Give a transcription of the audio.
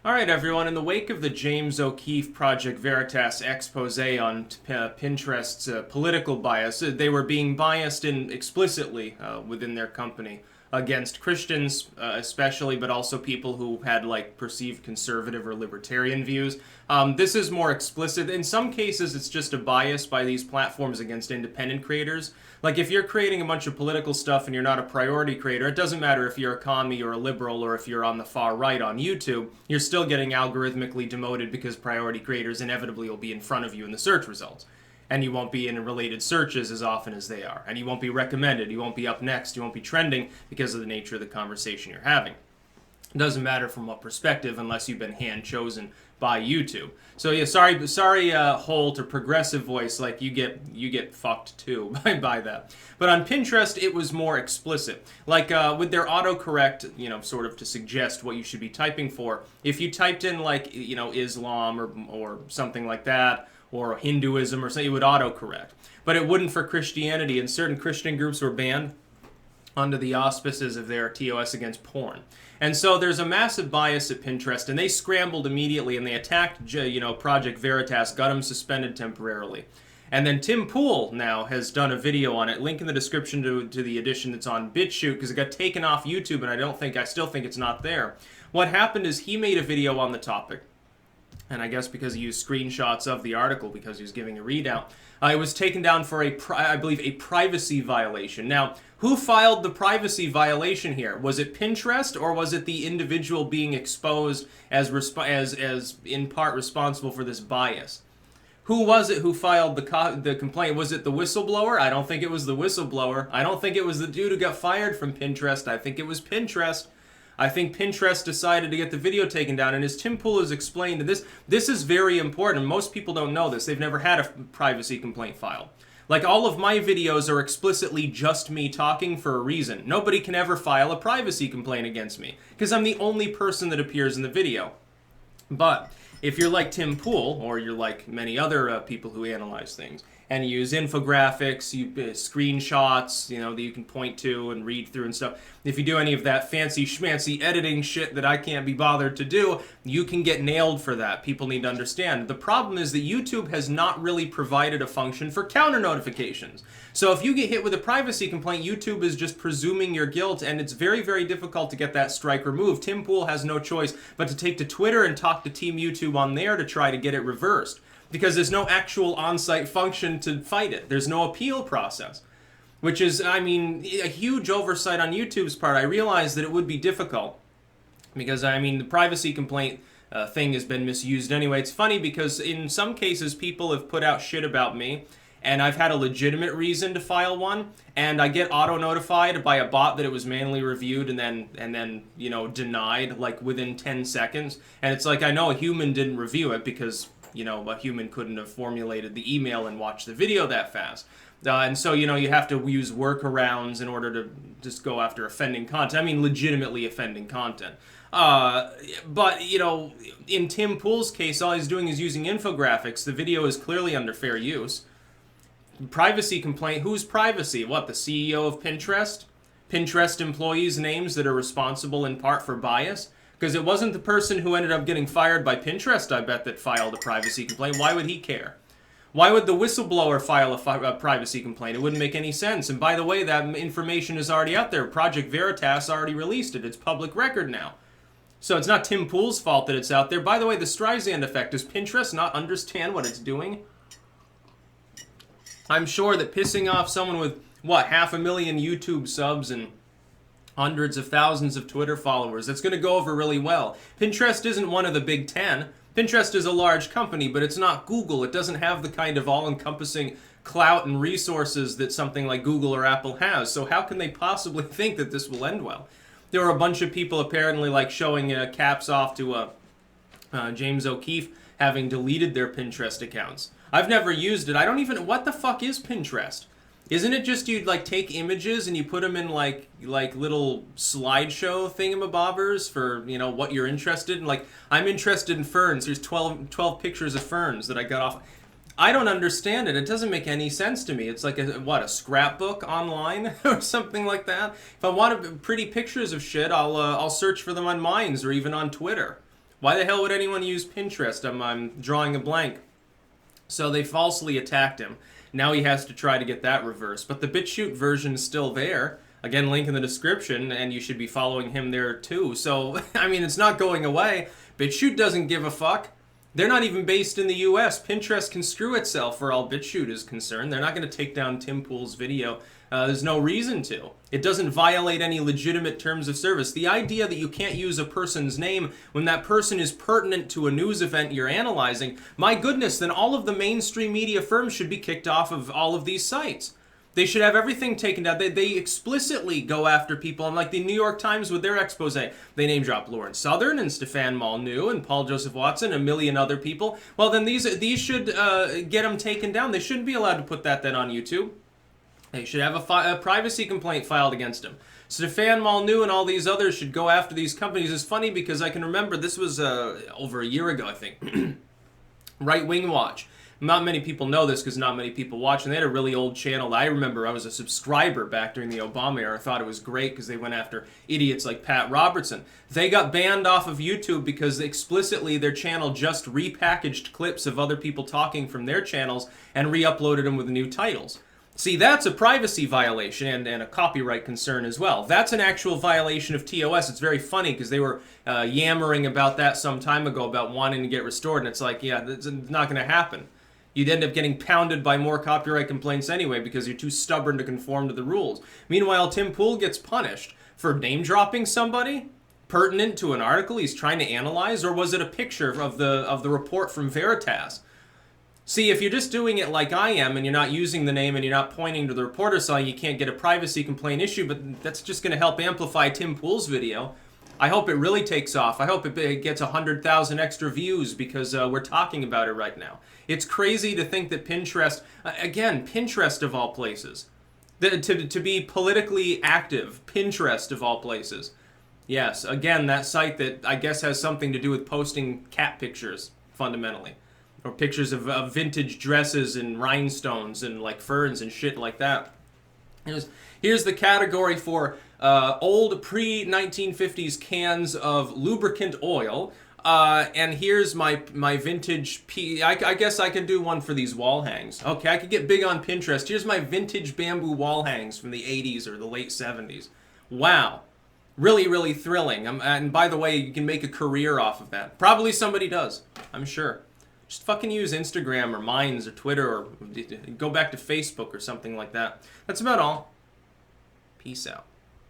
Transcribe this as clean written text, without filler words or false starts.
All right, everyone. In the wake of the James O'Keefe Project Veritas expose on Pinterest's political bias, they were being biased explicitly within their company against Christians, especially, but also people who had like perceived conservative or libertarian views. This is more explicit. In some cases, it's just a bias by these platforms against independent creators. Like if you're creating a bunch of political stuff and you're not a priority creator, it doesn't matter if you're a commie or a liberal or if you're on the far right on YouTube, you're still getting algorithmically demoted because priority creators inevitably will be in front of you in the search results. And you won't be in related searches as often as they are. And you won't be recommended, you won't be up next, you won't be trending because of the nature of the conversation you're having. It doesn't matter from what perspective unless you've been hand chosen by YouTube. So yeah, sorry, Holt or progressive voice, like you get fucked too by that. But on Pinterest, it was more explicit. Like with their autocorrect, sort of to suggest what you should be typing for. If you typed in like Islam or something like that, or Hinduism or something, it would autocorrect. But it wouldn't for Christianity, and certain Christian groups were banned under the auspices of their TOS against porn. And so there's a massive bias at Pinterest, and they scrambled immediately, and they attacked, Project Veritas, got them suspended temporarily. And then Timpoole now has done a video on it. Link in the description to the edition that's on BitChute, because it got taken off YouTube, and I still think it's not there. What happened is he made a video on the topic, and I guess because he used screenshots of the article because he was giving a readout, it was taken down for I believe a privacy violation. Now, who filed the privacy violation here? Was it Pinterest or was it the individual being exposed as in part responsible for this bias? Who was it who filed the complaint? Was it the whistleblower? I don't think it was the whistleblower. I don't think it was the dude who got fired from Pinterest. I think it was Pinterest. I think Pinterest decided to get the video taken down, and as Timpoole has explained, this is very important. Most people don't know this. They've never had a privacy complaint filed. Like, all of my videos are explicitly just me talking for a reason. Nobody can ever file a privacy complaint against me, because I'm the only person that appears in the video. But if you're like Timpoole, or you're like many other people who analyze things, and you use infographics, screenshots, that you can point to and read through and stuff. If you do any of that fancy schmancy editing shit that I can't be bothered to do, you can get nailed for that. People need to understand. The problem is that YouTube has not really provided a function for counter notifications. So if you get hit with a privacy complaint, YouTube is just presuming your guilt, and it's very, very difficult to get that strike removed. Timpoole has no choice but to take to Twitter and talk to Team YouTube on there to try to get it reversed, because there's no actual on-site function to fight it. There's no appeal process, which is, a huge oversight on YouTube's part. I realize that it would be difficult because, the privacy complaint thing has been misused anyway. It's funny because in some cases people have put out shit about me, and I've had a legitimate reason to file one, and I get auto-notified by a bot that it was manually reviewed and then denied like within 10 seconds. And it's like, I know a human didn't review it because a human couldn't have formulated the email and watched the video that fast. And so, you have to use workarounds in order to just go after offending content. Legitimately offending content. But, in Timpoole's case, all he's doing is using infographics. The video is clearly under fair use. Privacy complaint. Whose privacy? What, the CEO of Pinterest? Pinterest employees' names that are responsible in part for bias? Because it wasn't the person who ended up getting fired by Pinterest, I bet, that filed a privacy complaint. Why would he care? Why would the whistleblower file a privacy complaint? It wouldn't make any sense. And by the way, that information is already out there. Project Veritas already released it. It's public record now. So it's not Timpoole's fault that it's out there. By the way, the Streisand effect. Does Pinterest not understand what it's doing? I'm sure that pissing off someone with, 500,000 YouTube subs and hundreds of thousands of Twitter followers, that's going to go over really well. Pinterest isn't one of the big 10. Pinterest is a large company, but it's not Google. It doesn't have the kind of all-encompassing clout and resources that something like Google or Apple has. So how can they possibly think that this will end well? There were a bunch of people apparently like showing caps off to James O'Keefe having deleted their Pinterest accounts. I've never used it. I don't even... What the fuck is Pinterest? Isn't it just you take images and you put them in like little slideshow thingamabobbers for what you're interested in? Like, I'm interested in ferns. There's 12 pictures of ferns that I got off. I don't understand it. It doesn't make any sense to me. It's like a scrapbook online or something like that. If I want pretty pictures of shit, I'll search for them on Minds or even on Twitter. Why the hell would anyone use Pinterest? I'm drawing a blank. So they falsely attacked him. Now he has to try to get that reversed. But the BitChute version is still there. Again, link in the description, and you should be following him there too. So, I mean, it's not going away. BitChute doesn't give a fuck. They're not even based in the US. Pinterest can screw itself for all BitChute is concerned. They're not going to take down Timpoole's video. There's no reason to. It doesn't violate any legitimate terms of service. The idea that you can't use a person's name when that person is pertinent to a news event you're analyzing, my goodness, then all of the mainstream media firms should be kicked off of all of these sites. They should have everything taken down. They explicitly go after people. And like the New York Times with their expose, they name drop Lawrence Southern and Stefan Molyneux and Paul Joseph Watson, a million other people. Well, then these should get them taken down. They shouldn't be allowed to put that then on YouTube. They should have a privacy complaint filed against him. Stefan Molyneux and all these others should go after these companies. It's funny because I can remember this was over a year ago, I think. Right Wing Watch. Not many people know this because not many people watch, and they had a really old channel. I remember I was a subscriber back during the Obama era. I thought it was great because they went after idiots like Pat Robertson. They got banned off of YouTube because explicitly their channel just repackaged clips of other people talking from their channels and re-uploaded them with new titles. See, that's a privacy violation and a copyright concern as well. That's an actual violation of TOS. It's very funny because they were yammering about that some time ago about wanting to get restored, and it's like, yeah, that's not going to happen. You'd end up getting pounded by more copyright complaints anyway because you're too stubborn to conform to the rules. Meanwhile, Timpoole gets punished for name-dropping somebody pertinent to an article he's trying to analyze, or was it a picture of the report from Veritas? See, if you're just doing it like I am and you're not using the name and you're not pointing to the reporter saying you can't get a privacy complaint issue, but that's just going to help amplify Timpoole's video. I hope it really takes off. I hope it gets 100,000 extra views because we're talking about it right now. It's crazy to think that Pinterest, again, Pinterest of all places, to be politically active, Pinterest of all places. Yes, again, that site that I guess has something to do with posting cat pictures, fundamentally. Or pictures of vintage dresses and rhinestones and like ferns and shit like that. Here's the category for old pre-1950s cans of lubricant oil. And here's my vintage I guess I can do one for these wall hangs. Okay, I could get big on Pinterest. Here's my vintage bamboo wall hangs from the 80s or the late 70s. Wow. Really, really thrilling. And by the way, you can make a career off of that. Probably somebody does, I'm sure. Just fucking use Instagram or Minds or Twitter or go back to Facebook or something like that. That's about all. Peace out.